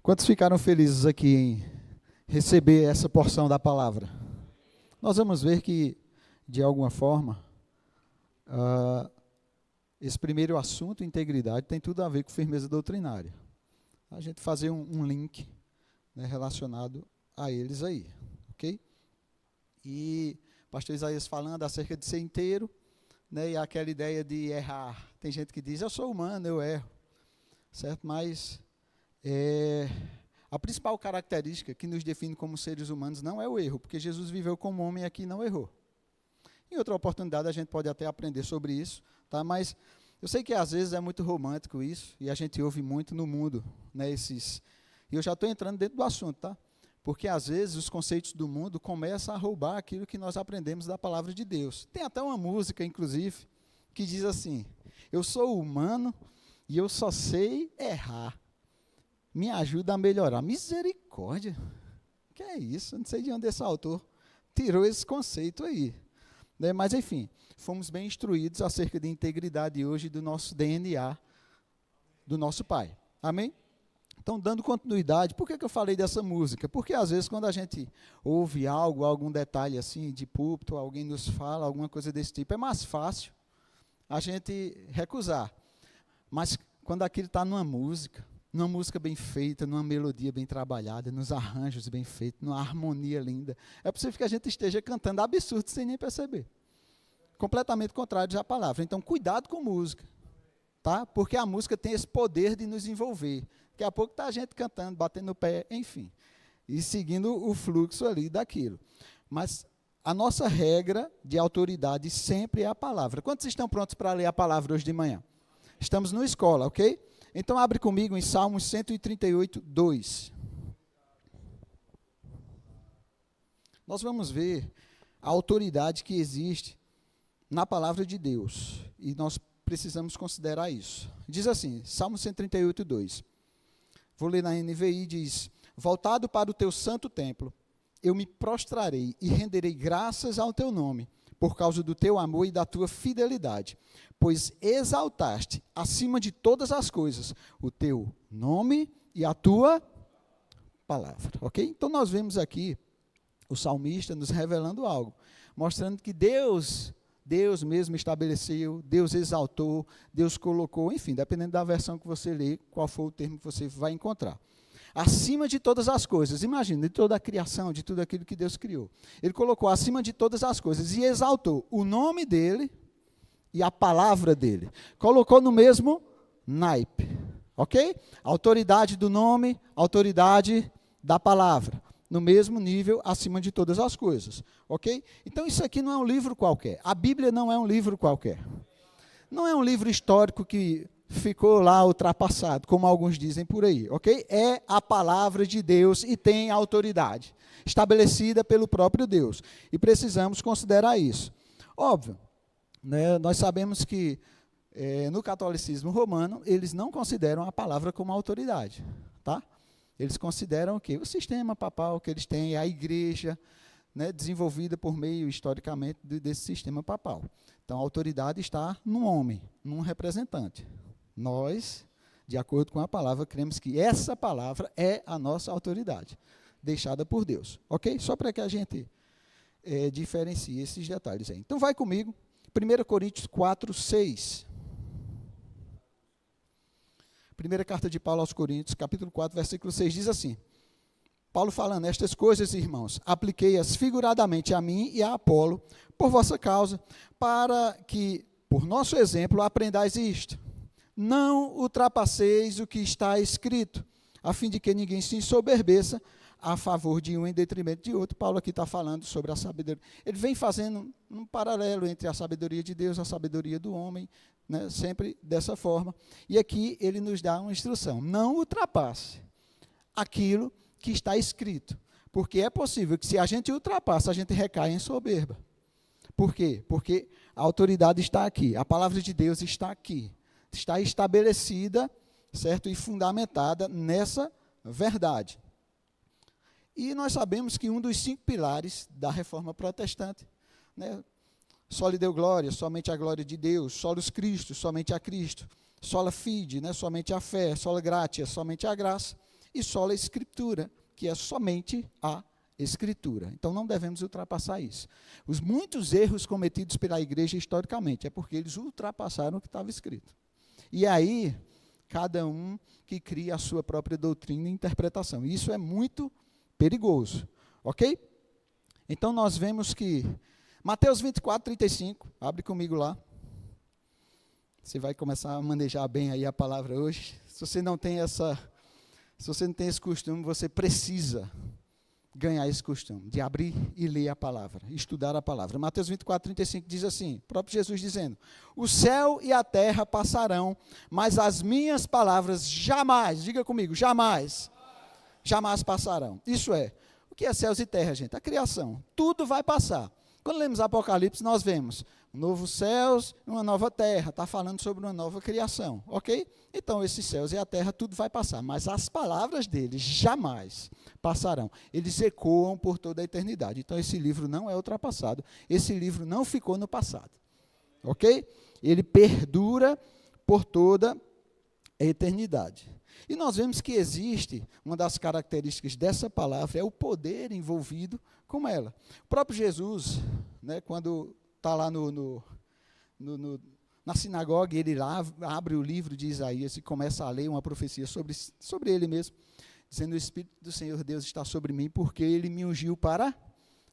Quantos ficaram felizes aqui em receber essa porção da palavra? Nós vamos ver que, de alguma forma, esse primeiro assunto, integridade, tem tudo a ver com firmeza doutrinária. A gente fazer um link, né, relacionado a eles aí, ok? E o pastor Isaías falando acerca de ser inteiro, né, e aquela ideia de errar. Tem gente que diz, eu sou humano, eu erro, certo? Mas a principal característica que nos define como seres humanos não é o erro, porque Jesus viveu como homem e aqui não errou. Em outra oportunidade a gente pode até aprender sobre isso, tá? Mas eu sei que às vezes é muito romântico isso, e a gente ouve muito no mundo, né, e eu já estou entrando dentro do assunto, tá? Porque às vezes os conceitos do mundo começam a roubar aquilo que nós aprendemos da palavra de Deus. Tem até uma música, inclusive, que diz assim, eu sou humano e eu só sei errar. Me ajuda a melhorar. Misericórdia. Que é isso? Não sei de onde esse autor tirou esse conceito aí. Né? Mas, enfim, fomos bem instruídos acerca de integridade hoje do nosso DNA, do nosso Pai. Amém? Então, dando continuidade, por que eu falei dessa música? Porque, às vezes, quando a gente ouve algo, algum detalhe assim, de púlpito, alguém nos fala, alguma coisa desse tipo, é mais fácil a gente recusar. Mas, quando aquilo está numa música bem feita, numa melodia bem trabalhada, nos arranjos bem feitos, numa harmonia linda, é possível que a gente esteja cantando absurdo sem nem perceber. Completamente contrário à palavra. Então, cuidado com música, tá? Porque a música tem esse poder de nos envolver. Daqui a pouco está a gente cantando, batendo o pé, enfim, e seguindo o fluxo ali daquilo. Mas a nossa regra de autoridade sempre é a palavra. Quantos estão prontos para ler a palavra hoje de manhã? Estamos na escola, ok? Então, abre comigo em Salmos 138, 2. Nós vamos ver a autoridade que existe na palavra de Deus. E nós precisamos considerar isso. Diz assim, Salmos 138, 2. Vou ler na NVI, diz, voltado para o teu santo templo, eu me prostrarei e renderei graças ao teu nome, por causa do teu amor e da tua fidelidade, pois exaltaste acima de todas as coisas o teu nome e a tua palavra, ok? Então nós vemos aqui o salmista nos revelando algo, mostrando que Deus mesmo estabeleceu, Deus exaltou, Deus colocou, enfim, dependendo da versão que você lê, qual for o termo que você vai encontrar. Acima de todas as coisas, imagina, de toda a criação, de tudo aquilo que Deus criou. Ele colocou acima de todas as coisas e exaltou o nome dele e a palavra dele. Colocou no mesmo naipe, ok? Autoridade do nome, autoridade da palavra. No mesmo nível, acima de todas as coisas, ok? Então, isso aqui não é um livro qualquer. A Bíblia não é um livro qualquer. Não é um livro histórico que ficou lá ultrapassado, como alguns dizem por aí, ok? É a palavra de Deus e tem autoridade, estabelecida pelo próprio Deus. E precisamos considerar isso. Óbvio, né, nós sabemos que no catolicismo romano, eles não consideram a palavra como autoridade, tá? Eles consideram o quê? O sistema papal que eles têm, a igreja, né, desenvolvida por meio, historicamente, desse sistema papal. Então, a autoridade está no homem, num representante. Nós, de acordo com a palavra, cremos que essa palavra é a nossa autoridade, deixada por Deus. Ok? Só para que a gente diferencie esses detalhes aí. Então, vai comigo, 1 Coríntios 4, 6. Primeira carta de Paulo aos Coríntios, capítulo 4, versículo 6, diz assim, Paulo falando, estas coisas, irmãos, apliquei-as figuradamente a mim e a Apolo, por vossa causa, para que, por nosso exemplo, aprendais isto. Não ultrapasseis o que está escrito, a fim de que ninguém se ensoberbeça a favor de um em detrimento de outro. Paulo aqui está falando sobre a sabedoria. Ele vem fazendo um paralelo entre a sabedoria de Deus e a sabedoria do homem, né, sempre dessa forma. E aqui ele nos dá uma instrução, não ultrapasse aquilo que está escrito, porque é possível que se a gente ultrapassa, a gente recaia em soberba. Por quê? Porque a autoridade está aqui, a palavra de Deus está aqui, está estabelecida, certo, e fundamentada nessa verdade. E nós sabemos que um dos 5 pilares da reforma protestante, né, soli Deo glória, somente a glória de Deus, solus Christus, somente a Cristo, sola fide, né, somente a fé, sola gratia, somente a graça, e sola Escritura, que é somente a Escritura. Então, não devemos ultrapassar isso. Os muitos erros cometidos pela igreja historicamente é porque eles ultrapassaram o que estava escrito. E aí, cada um que cria a sua própria doutrina e interpretação. E isso é muito perigoso. Ok? Então, nós vemos que Mateus 24, 35, abre comigo lá. Você vai começar a manejar bem aí a palavra hoje. Se você não tem esse costume, você precisa ganhar esse costume de abrir e ler a palavra, estudar a palavra. Mateus 24, 35 diz assim, o próprio Jesus dizendo, o céu e a terra passarão, mas as minhas palavras jamais, diga comigo, jamais passarão. Isso é, o que é céus e terra, gente? A criação, tudo vai passar. Quando lemos Apocalipse, nós vemos novos céus e uma nova terra. Está falando sobre uma nova criação, ok? Então, esses céus e a terra, tudo vai passar. Mas as palavras deles jamais passarão. Eles ecoam por toda a eternidade. Então, esse livro não é ultrapassado. Esse livro não ficou no passado, ok? Ele perdura por toda a eternidade. E nós vemos que existe, uma das características dessa palavra, é o poder envolvido com ela. O próprio Jesus, né, quando está lá na sinagoga, ele lá abre o livro de Isaías e começa a ler uma profecia sobre ele mesmo, dizendo, o Espírito do Senhor Deus está sobre mim, porque ele me ungiu para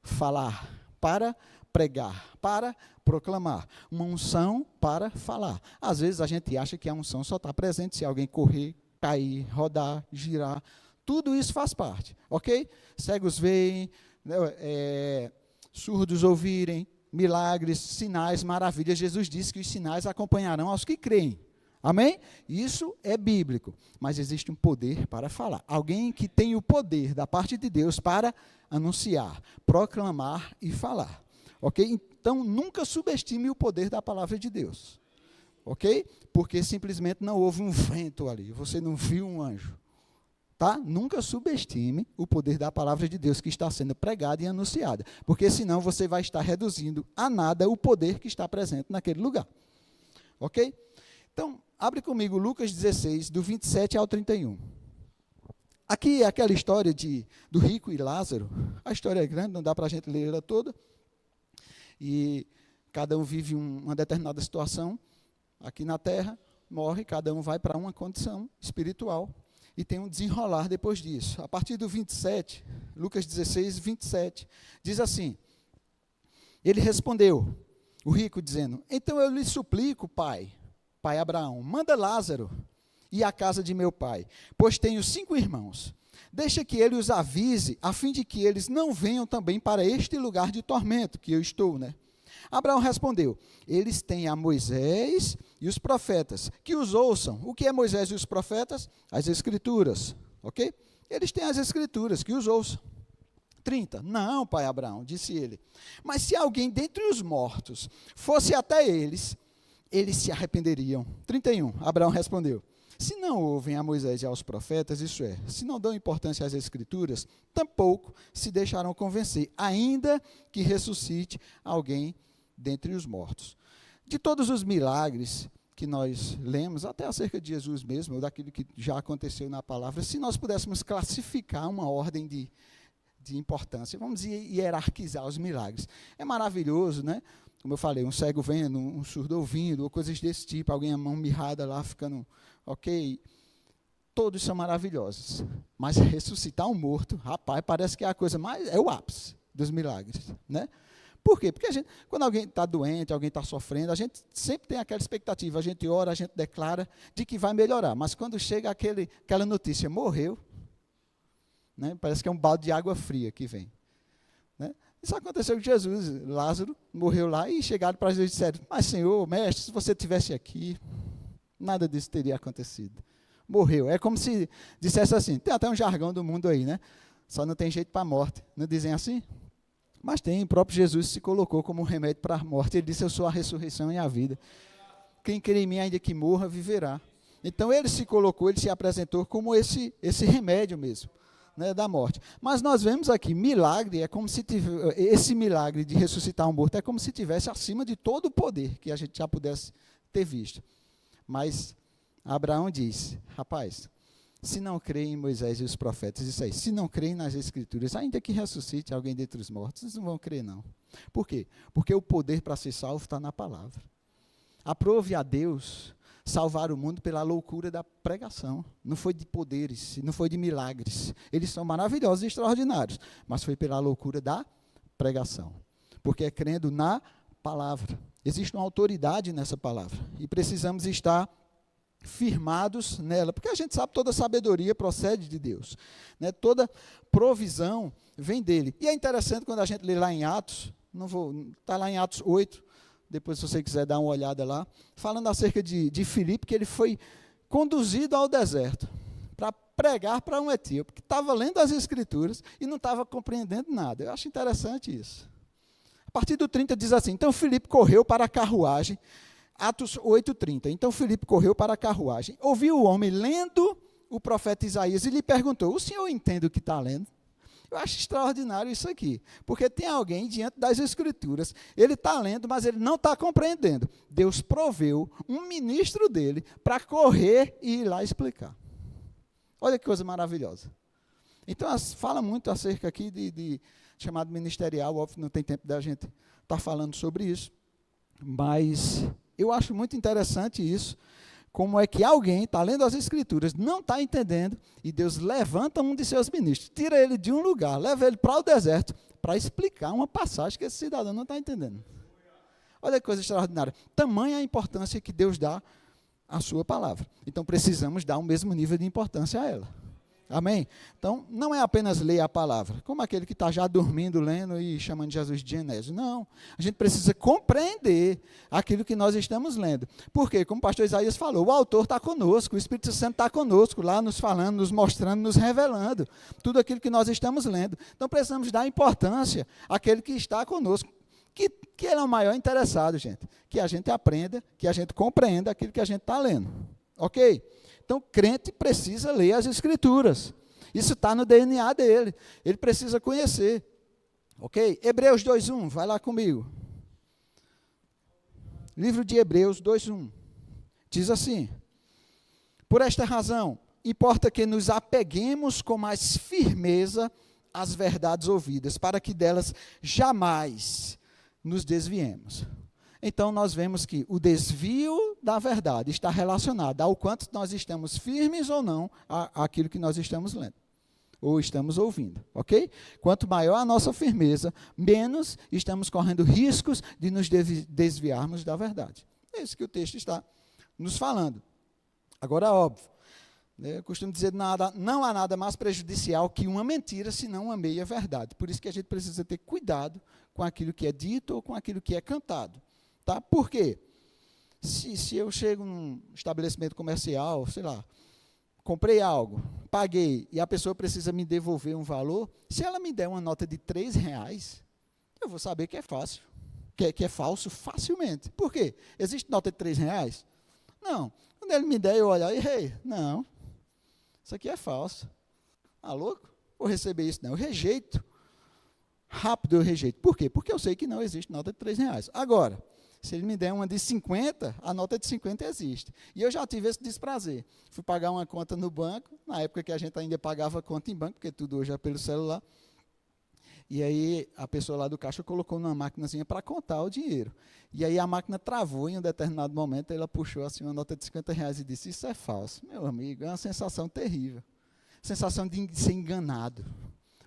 falar, para pregar, para proclamar. Uma unção para falar. Às vezes a gente acha que a unção só está presente se alguém correr, cair, rodar, girar. Tudo isso faz parte, ok? Cegos veem, surdos ouvirem, milagres, sinais, maravilhas. Jesus disse que os sinais acompanharão aos que creem. Amém? Isso é bíblico, mas existe um poder para falar. Alguém que tem o poder da parte de Deus para anunciar, proclamar e falar. Ok? Então, nunca subestime o poder da palavra de Deus. Ok? Porque simplesmente não houve um vento ali, você não viu um anjo. Tá? Nunca subestime o poder da palavra de Deus que está sendo pregada e anunciada, porque senão você vai estar reduzindo a nada o poder que está presente naquele lugar. Ok? Então, abre comigo Lucas 16, do 27 ao 31. Aqui é aquela história do rico e Lázaro. A história é grande, não dá para a gente ler ela toda. E cada um vive uma determinada situação aqui na terra, morre, cada um vai para uma condição espiritual. E tem um desenrolar depois disso. A partir do 27, Lucas 16, 27, diz assim, ele respondeu, o rico dizendo, então eu lhe suplico, pai Abraão, manda Lázaro ir à casa de meu pai, pois tenho 5 irmãos. Deixa que ele os avise, a fim de que eles não venham também para este lugar de tormento que eu estou, né? Abraão respondeu, eles têm a Moisés e os profetas, que os ouçam. O que é Moisés e os profetas? As Escrituras, ok? Eles têm as Escrituras, que os ouçam. 30, não, pai Abraão, disse ele, mas se alguém dentre os mortos fosse até eles se arrependeriam. 31, Abraão respondeu, se não ouvem a Moisés e aos profetas, isso é, se não dão importância às Escrituras, tampouco se deixarão convencer, ainda que ressuscite alguém dentre os mortos. De todos os milagres que nós lemos, até acerca de Jesus mesmo, ou daquilo que já aconteceu na palavra, se nós pudéssemos classificar uma ordem de importância, vamos hierarquizar os milagres. É maravilhoso, né? Como eu falei, um cego vendo, um surdo ouvindo, ou coisas desse tipo, alguém a mão mirrada lá ficando, ok? Todos são maravilhosos. Mas ressuscitar um morto, rapaz, parece que é a coisa mais, é o ápice dos milagres, né? Por quê? Porque quando alguém está doente, alguém está sofrendo, a gente sempre tem aquela expectativa, a gente ora, a gente declara de que vai melhorar, mas quando chega aquela notícia, morreu, né, parece que é um balde de água fria que vem. Né? Isso aconteceu com Jesus, Lázaro morreu lá e chegaram para Jesus e disseram, mas Senhor, mestre, se você estivesse aqui, nada disso teria acontecido. Morreu. É como se dissesse assim, tem até um jargão do mundo aí, né? Só não tem jeito para a morte. Não dizem assim? Mas tem, o próprio Jesus se colocou como um remédio para a morte. Ele disse, eu sou a ressurreição e a vida. Quem crê em mim, ainda que morra, viverá. Então, ele se colocou, ele se apresentou como esse remédio mesmo, né, da morte. Mas nós vemos aqui, milagre, é como se esse milagre de ressuscitar um morto, é como se tivesse acima de todo o poder que a gente já pudesse ter visto. Mas Abraão diz, rapaz, Se não creem em Moisés e os profetas, isso aí, se não creem nas Escrituras, ainda que ressuscite alguém dentre os mortos, eles não vão crer, não. Por quê? Porque o poder para ser salvo está na palavra. Aprove a Deus salvar o mundo pela loucura da pregação. Não foi de poderes, não foi de milagres. Eles são maravilhosos e extraordinários, mas foi pela loucura da pregação. Porque é crendo na palavra. Existe uma autoridade nessa palavra e precisamos estar firmados nela, porque a gente sabe que toda sabedoria procede de Deus, né? Toda provisão vem dele. E é interessante quando a gente lê lá em Atos, está lá em Atos 8, depois se você quiser dar uma olhada lá, falando acerca de Filipe, que ele foi conduzido ao deserto para pregar para um etíope, que estava lendo as Escrituras e não estava compreendendo nada. Eu acho interessante isso. A partir do 30 diz assim, então Filipe correu para a carruagem, Atos 8:30. Então Filipe correu para a carruagem, ouviu o homem lendo o profeta Isaías e lhe perguntou, o senhor entende o que está lendo? Eu acho extraordinário isso aqui, porque tem alguém diante das Escrituras, ele está lendo, mas ele não está compreendendo. Deus proveu um ministro dele para correr e ir lá explicar. Olha que coisa maravilhosa. Então, fala muito acerca aqui de chamado ministerial, óbvio, não tem tempo da gente estar falando sobre isso, mas eu acho muito interessante isso, como é que alguém está lendo as Escrituras, não está entendendo, e Deus levanta um de seus ministros, tira ele de um lugar, leva ele para o deserto, para explicar uma passagem que esse cidadão não está entendendo. Olha que coisa extraordinária. Tamanha a importância que Deus dá à sua palavra. Então, precisamos dar o mesmo nível de importância a ela. Amém? Então, não é apenas ler a palavra, como aquele que está já dormindo, lendo e chamando Jesus de Genésio. Não, a gente precisa compreender aquilo que nós estamos lendo. Porque, como o pastor Isaías falou, o autor está conosco, o Espírito Santo está conosco, lá nos falando, nos mostrando, nos revelando, tudo aquilo que nós estamos lendo. Então, precisamos dar importância àquele que está conosco, que ele é o maior interessado, gente. Que a gente aprenda, que a gente compreenda aquilo que a gente está lendo. Ok? Então, crente precisa ler as Escrituras. Isso está no DNA dele. Ele precisa conhecer. Ok? Hebreus 2:1, vai lá comigo. Livro de Hebreus 2:1. Diz assim, por esta razão, importa que nos apeguemos com mais firmeza às verdades ouvidas, para que delas jamais nos desviemos. Então, nós vemos que o desvio da verdade está relacionado ao quanto nós estamos firmes ou não àquilo que nós estamos lendo, ou estamos ouvindo, ok? Quanto maior a nossa firmeza, menos estamos correndo riscos de nos desviarmos da verdade. É isso que o texto está nos falando. Agora, óbvio, eu costumo dizer, não há nada mais prejudicial que uma mentira, senão uma meia verdade. Por isso que a gente precisa ter cuidado com aquilo que é dito ou com aquilo que é cantado. Tá? Por quê? Se eu chego num estabelecimento comercial, sei lá, comprei algo, paguei, e a pessoa precisa me devolver um valor, se ela me der uma nota de R$3, eu vou saber que é fácil, que é falso facilmente. Por quê? Existe nota de R$3? Não. Quando ele me der, eu olhar e errei. Não, isso aqui é falso. Ah, louco? Vou receber isso não. Eu rejeito. Rápido eu rejeito. Por quê? Porque eu sei que não existe nota de R$3. Agora, se ele me der uma de 50, a nota de 50 existe. E eu já tive esse desprazer. Fui pagar uma conta no banco, na época que a gente ainda pagava conta em banco, porque tudo hoje é pelo celular. E aí a pessoa lá do caixa colocou numa maquinazinha para contar o dinheiro. E aí a máquina travou em um determinado momento, ela puxou assim uma nota de R$50 e disse, isso é falso. Meu amigo, é uma sensação terrível. Sensação de ser enganado.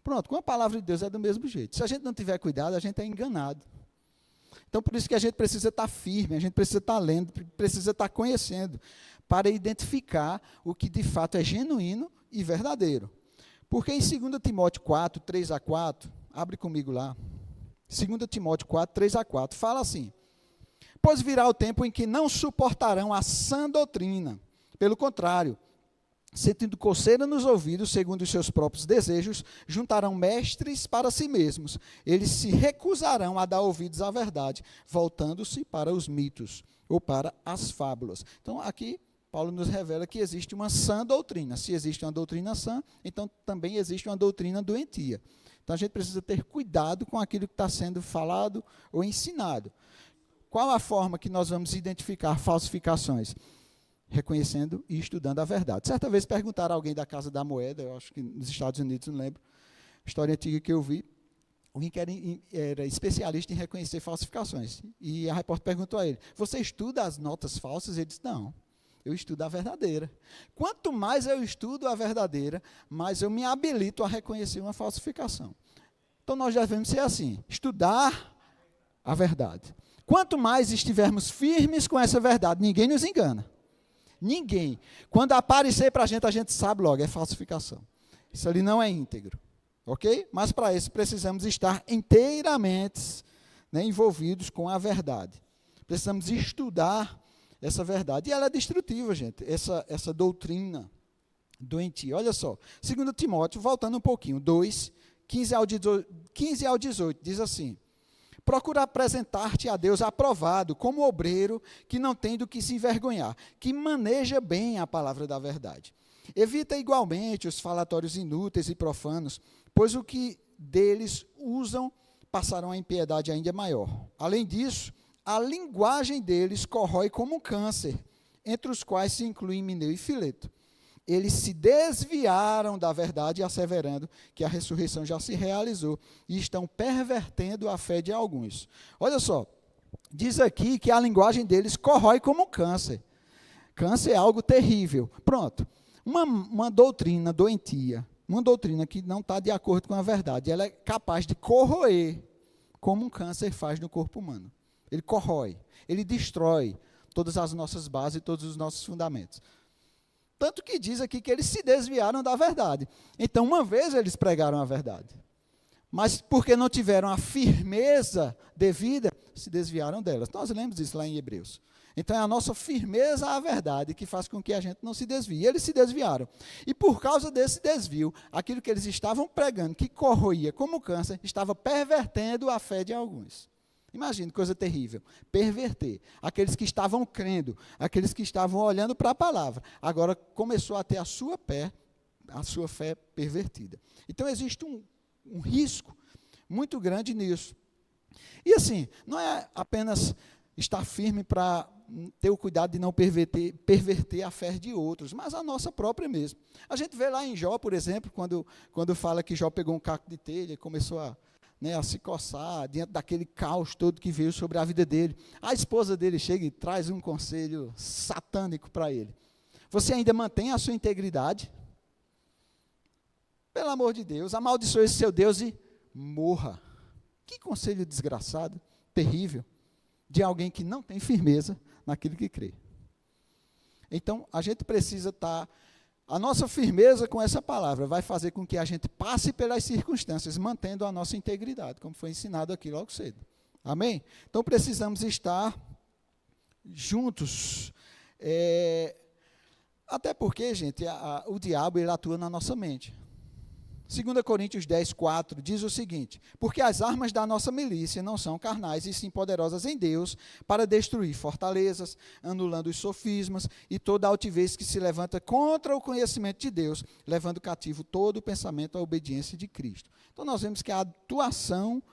Pronto, com a palavra de Deus é do mesmo jeito. Se a gente não tiver cuidado, a gente é enganado. Então, por isso que a gente precisa estar firme, a gente precisa estar lendo, precisa estar conhecendo, para identificar o que de fato é genuíno e verdadeiro. Porque em 2 Timóteo 4, 3-4, abre comigo lá, 2 Timóteo 4, 3-4, fala assim, pois virá o tempo em que não suportarão a sã doutrina, pelo contrário, sentindo coceira nos ouvidos, segundo os seus próprios desejos, juntarão mestres para si mesmos. Eles se recusarão a dar ouvidos à verdade, voltando-se para os mitos ou para as fábulas. Então, aqui, Paulo nos revela que existe uma sã doutrina. Se existe uma doutrina sã, então também existe uma doutrina doentia. Então, a gente precisa ter cuidado com aquilo que está sendo falado ou ensinado. Qual a forma que nós vamos identificar falsificações? reconhecendo e estudando a verdade. Certa vez perguntaram a alguém da Casa da Moeda, eu acho que nos Estados Unidos, não lembro, história antiga que eu vi, alguém que era especialista em reconhecer falsificações. E a repórter perguntou a ele, você estuda as notas falsas? Ele disse, não, eu estudo a verdadeira. Quanto mais eu estudo a verdadeira, mais eu me habilito a reconhecer uma falsificação. Então, nós devemos ser assim, estudar a verdade. Quanto mais estivermos firmes com essa verdade, ninguém nos engana. Ninguém. Quando aparecer para a gente sabe logo, é falsificação. Isso ali não é íntegro. Ok? Mas para isso precisamos estar inteiramente, né, envolvidos com a verdade. Precisamos estudar essa verdade. E ela é destrutiva, gente, essa doutrina doentia. Olha só, 2 Timóteo, voltando um pouquinho, 2, 15 ao 18, diz assim, procura apresentar-te a Deus aprovado, como obreiro que não tem do que se envergonhar, que maneja bem a palavra da verdade. Evita igualmente os falatórios inúteis e profanos, pois o que deles usam passarão a impiedade ainda maior. Além disso, a linguagem deles corrói como um câncer, entre os quais se incluem Himeneu e Fileto. Eles se desviaram da verdade, asseverando que a ressurreição já se realizou, e estão pervertendo a fé de alguns. Olha só, diz aqui que a linguagem deles corrói como um câncer. Câncer é algo terrível. Pronto. Uma doutrina doentia, uma doutrina que não está de acordo com a verdade, ela é capaz de corroer, como um câncer faz no corpo humano. Ele corrói, ele destrói todas as nossas bases e todos os nossos fundamentos. Tanto que diz aqui que eles se desviaram da verdade. Então, uma vez eles pregaram a verdade, mas porque não tiveram a firmeza devida, se desviaram delas. Nós lemos isso lá em Hebreus. Então, é a nossa firmeza à verdade que faz com que a gente não se desvie. Eles se desviaram. E por causa desse desvio, aquilo que eles estavam pregando, que corroía como câncer, estava pervertendo a fé de alguns. Imagine, coisa terrível. Perverter. Aqueles que estavam crendo, aqueles que estavam olhando para a palavra, agora começou a ter a sua fé pervertida. Então, existe um risco muito grande nisso. E assim, não é apenas estar firme para ter o cuidado de não perverter a fé de outros, mas a nossa própria mesmo. A gente vê lá em Jó, por exemplo, quando fala que Jó pegou um caco de telha e começou a se coçar diante daquele caos todo que veio sobre a vida dele. A esposa dele chega e traz um conselho satânico para ele. Você ainda mantém a sua integridade? Pelo amor de Deus, amaldiçoe esse seu Deus e morra. Que conselho desgraçado, terrível, de alguém que não tem firmeza naquilo que crê. Então, a gente precisa estar... A nossa firmeza com essa palavra vai fazer com que a gente passe pelas circunstâncias, mantendo a nossa integridade, como foi ensinado aqui logo cedo. Amém? Então, precisamos estar juntos. Até porque, gente, o diabo ele atua na nossa mente. 2 Coríntios 10, 4 diz o seguinte, porque as armas da nossa milícia não são carnais, e sim poderosas em Deus, para destruir fortalezas, anulando os sofismas e toda altivez que se levanta contra o conhecimento de Deus, levando cativo todo o pensamento à obediência de Cristo. Então, nós vemos que a atuação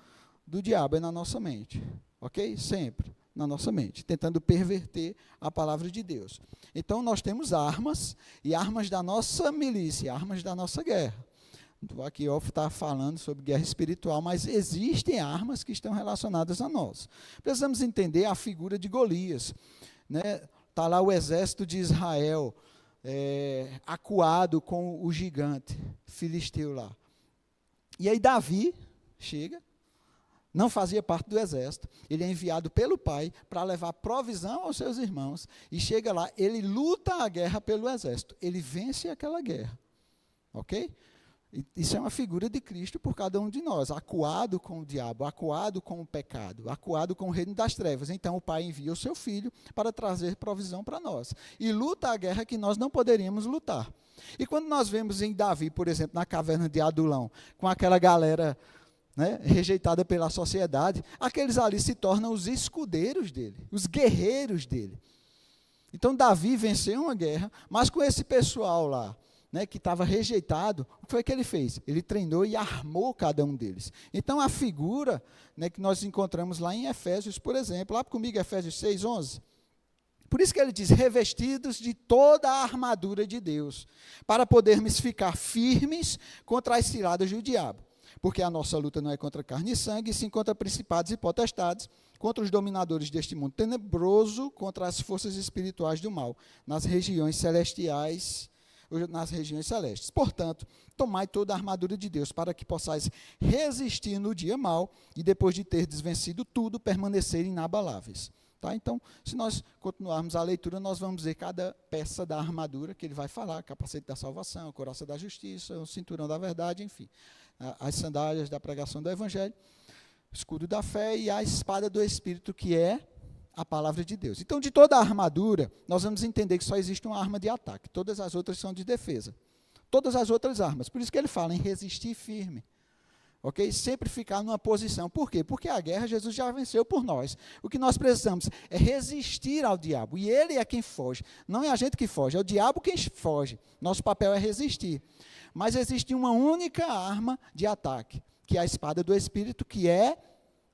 do diabo é na nossa mente, ok? Sempre na nossa mente, tentando perverter a palavra de Deus. Então, nós temos armas, e armas da nossa milícia, armas da nossa guerra. Aqui Off está falando sobre guerra espiritual, mas existem armas que estão relacionadas a nós. Precisamos entender a figura de Golias. Está lá o exército de Israel, acuado com o gigante filisteu lá. E aí Davi chega, não fazia parte do exército, ele é enviado pelo pai para levar provisão aos seus irmãos, e chega lá, ele luta a guerra pelo exército, ele vence aquela guerra. Ok? Isso é uma figura de Cristo por cada um de nós, acuado com o diabo, acuado com o pecado, acuado com o reino das trevas. Então o pai envia o seu filho para trazer provisão para nós. E luta a guerra que nós não poderíamos lutar. E quando nós vemos em Davi, por exemplo, na caverna de Adulão, com aquela galera rejeitada pela sociedade, aqueles ali se tornam os escudeiros dele, os guerreiros dele. Então Davi venceu uma guerra, mas com esse pessoal lá, que estava rejeitado, o que foi que ele fez? Ele treinou e armou cada um deles. Então, a figura que nós encontramos lá em Efésios, por exemplo, lá comigo, Efésios 6, 11. Por isso que ele diz, revestidos de toda a armadura de Deus, para podermos ficar firmes contra as ciladas do diabo. Porque a nossa luta não é contra carne e sangue, sim contra principados e potestades, contra os dominadores deste mundo tenebroso, contra as forças espirituais do mal, nas regiões celestiais, nas regiões celestes. Portanto, tomai toda a armadura de Deus, para que possais resistir no dia mau, e depois de ter desvencido tudo, permanecer inabaláveis. Tá? Então, se nós continuarmos a leitura, nós vamos ver cada peça da armadura que ele vai falar, capacete da salvação, couraça da justiça, o cinturão da verdade, enfim, as sandálias da pregação do evangelho, escudo da fé e a espada do Espírito, que é a palavra de Deus. Então, de toda a armadura, nós vamos entender que só existe uma arma de ataque, todas as outras são de defesa. Todas as outras armas. Por isso que ele fala em resistir firme. Ok? Sempre ficar numa posição. Por quê? Porque a guerra Jesus já venceu por nós. O que nós precisamos é resistir ao diabo. E ele é quem foge. Não é a gente que foge, é o diabo quem foge. Nosso papel é resistir. Mas existe uma única arma de ataque, que é a espada do Espírito, que é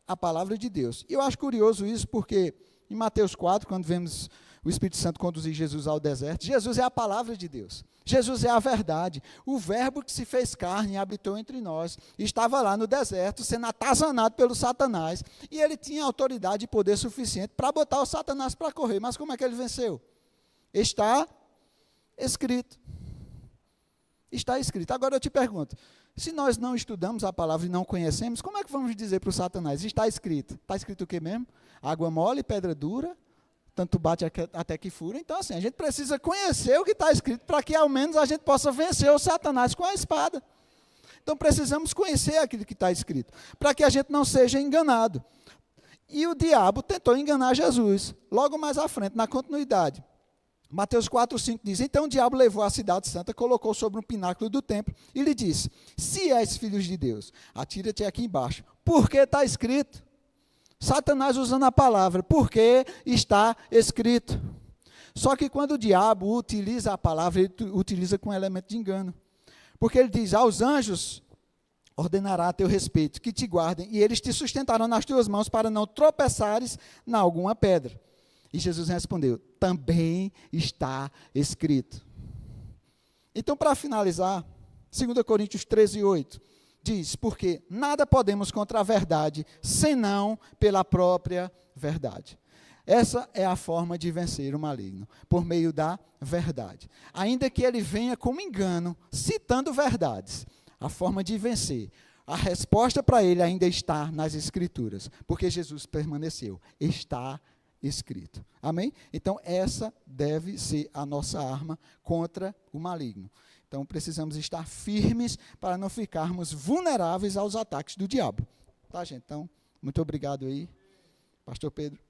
a palavra de Deus. E eu acho curioso isso porque em Mateus 4, quando vemos o Espírito Santo conduzir Jesus ao deserto, Jesus é a palavra de Deus. Jesus é a verdade. O verbo que se fez carne e habitou entre nós, estava lá no deserto, sendo atazanado pelo Satanás, e ele tinha autoridade e poder suficiente para botar o Satanás para correr. Mas como é que ele venceu? Está escrito. Está escrito. Agora eu te pergunto, se nós não estudamos a palavra e não conhecemos, como é que vamos dizer para o Satanás? Está escrito. Está escrito o quê mesmo? Água mole, pedra dura, tanto bate até que fura. Então, assim, a gente precisa conhecer o que está escrito para que, ao menos, a gente possa vencer o Satanás com a espada. Então, precisamos conhecer aquilo que está escrito, para que a gente não seja enganado. E o diabo tentou enganar Jesus, logo mais à frente, na continuidade. Mateus 4, 5 diz, então o diabo levou a cidade santa, colocou sobre um pináculo do templo, e lhe disse, se és filho de Deus, atira-te aqui embaixo, porque está escrito. Satanás usando a palavra, porque está escrito. Só que quando o diabo utiliza a palavra, ele utiliza com um elemento de engano. Porque ele diz, aos anjos ordenará a teu respeito, que te guardem, e eles te sustentarão nas tuas mãos, para não tropeçares na alguma pedra. E Jesus respondeu, também está escrito. Então, para finalizar, 2 Coríntios 13, 8, diz, porque nada podemos contra a verdade, senão pela própria verdade. Essa é a forma de vencer o maligno, por meio da verdade. Ainda que ele venha como engano, citando verdades, a forma de vencer, a resposta para ele ainda está nas Escrituras, porque Jesus permaneceu, está escrito. Amém? Então, essa deve ser a nossa arma contra o maligno. Então, precisamos estar firmes para não ficarmos vulneráveis aos ataques do diabo. Tá, gente? Então, muito obrigado aí, Pastor Pedro.